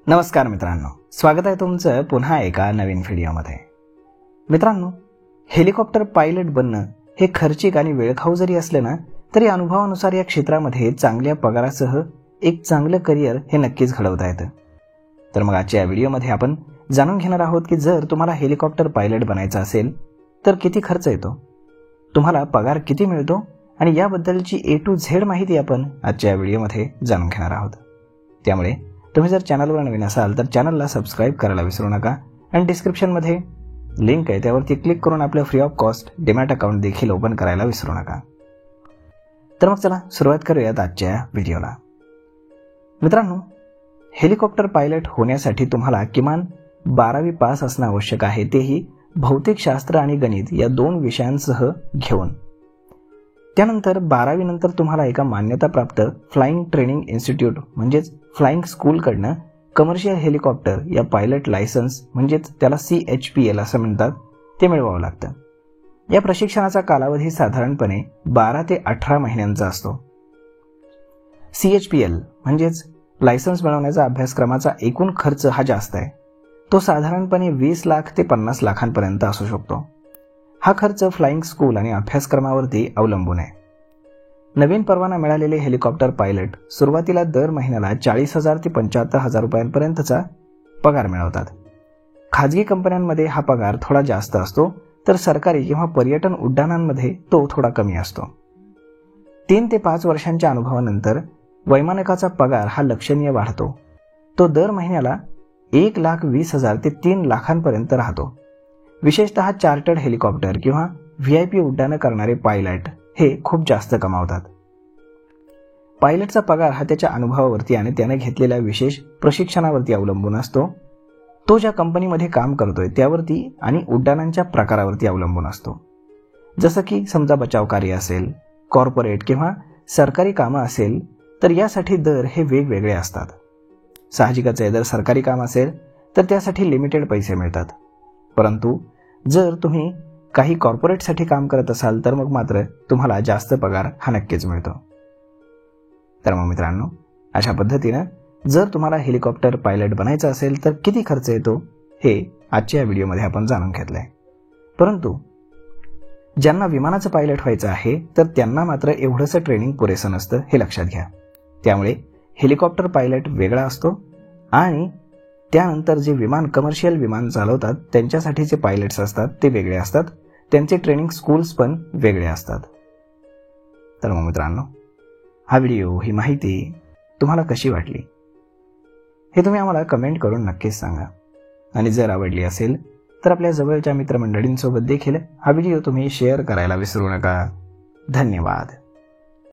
नमस्कार मित्रांनो, स्वागत आहे तुमचं पुन्हा एका नवीन व्हिडिओमध्ये। मित्रांनो, हेलिकॉप्टर पायलट बनणं हे खर्चिक आणि वेळखाऊ जरी असले ना, तरी अनुभवानुसार या क्षेत्रामध्ये चांगल्या पगारासह एक चांगलं करिअर हे नक्कीच घडवता येतं। तर मग आजच्या या व्हिडिओमध्ये आपण जाणून घेणार आहोत की जर तुम्हाला हेलिकॉप्टर पायलट बनायचं असेल तर किती खर्च येतो, तुम्हाला पगार किती मिळतो आणि याबद्दलची A to Z माहिती आपण आजच्या या व्हिडिओमध्ये जाणून घेणार आहोत। त्यामुळे तुम्ही जर चॅनलवर नवीन असाल तर चॅनलला सबस्क्राइब करायला विसरू नका आणि डिस्क्रिप्शनमध्ये लिंक आहे त्यावरती क्लिक करून आपलं free of cost demat account देखील ओपन करायला विसरू नका। तर मग चला सुरुवात करूयात आजच्या व्हिडिओला। मित्रांनो, हेलिकॉप्टर पायलट होण्यासाठी तुम्हाला किमान 12वी पास असणं आवश्यक आहे, तेही भौतिकशास्त्र आणि गणित या दोन विषयांसह घेऊन। त्यानंतर 12वी नंतर तुम्हाला एका मान्यताप्राप्त फ्लाइंग ट्रेनिंग इन्स्टिट्यूट म्हणजेच फ्लाइंग स्कूलकडनं कमर्शियल हेलिकॉप्टर या पायलट लायसन्स म्हणजेच त्याला CHPL असं म्हणतात ते मिळवावं लागतं। या प्रशिक्षणाचा कालावधी साधारणपणे 12 ते 18 महिन्यांचा असतो। CHPL म्हणजेच लायसन्स मिळवण्याचा अभ्यासक्रमाचा एकूण खर्च हा जास्त आहे, तो साधारणपणे 20 लाख ते 50 लाखांपर्यंत असू शकतो। हा खर्च फ्लाइंग स्कूल आणि अभ्यासक्रमावरती अवलंबून आहे। नवीन परवाना मिळालेले हेलिकॉप्टर पायलट सुरुवातीला दर महिन्याला 40,000 ते 75,000 रुपयांपर्यंतचा पगार मिळवतात। खाजगी कंपन्यांमध्ये हा पगार थोडा जास्त असतो, तर सरकारी किंवा पर्यटन उड्डाणांमध्ये तो थोडा कमी असतो। 3 ते 5 वर्षांच्या अनुभवानंतर वैमानिकाचा पगार हा लक्षणीय वाढतो, तो दर महिन्याला 1,20,000 ते 3 लाखांपर्यंत राहतो। विशेषतः चार्टर्ड हेलिकॉप्टर किंवा VIP उड्डाणं करणारे पायलट हे खूप जास्त कमावतात। पायलटचा पगार हा त्याच्या अनुभवावरती आणि त्याने घेतलेल्या विशेष प्रशिक्षणावरती अवलंबून असतो, तो ज्या कंपनीमध्ये काम करतोय त्यावरती आणि उड्डाणांच्या प्रकारावरती अवलंबून असतो। जसं की समजा बचाव कार्य असेल, कॉर्पोरेट किंवा सरकारी कामं असेल तर यासाठी दर हे वेगवेगळे असतात। साहजिकच आहे, जर सरकारी काम असेल तर त्यासाठी लिमिटेड पैसे मिळतात, परंतु जर तुम्ही काही कॉर्पोरेटसाठी काम करत असाल तर मग मात्र तुम्हाला जास्त पगार हा नक्कीच मिळतो। तर मग मित्रांनो, अशा पद्धतीनं जर तुम्हाला हेलिकॉप्टर पायलट बनायचं असेल तर किती खर्च येतो हे आजच्या व्हिडिओमध्ये आपण जाणून घेतलंय। परंतु ज्यांना विमानाचं पायलट व्हायचं आहे तर त्यांना मात्र एवढंसं ट्रेनिंग पुरेसं नसतं, हे लक्षात घ्या। त्यामुळे हेलिकॉप्टर पायलट वेगळा असतो आणि त्यानंतर जे विमान कमर्शियल विमान चालवतात त्यांच्यासाठीचे पायलट्स असतात ते वेगळे असतात, त्यांचे ट्रेनिंग स्कूल्स पण वेगळे असतात। तर मग मित्रांनो, हा व्हिडिओ, ही माहिती तुम्हाला कशी वाटली हे तुम्ही आम्हाला कमेंट करून नक्कीच सांगा। आणि जर आवडली असेल तर आपल्या जवळच्या मित्रमंडळींसोबत देखील हा व्हिडिओ तुम्ही शेअर करायला विसरू नका। धन्यवाद।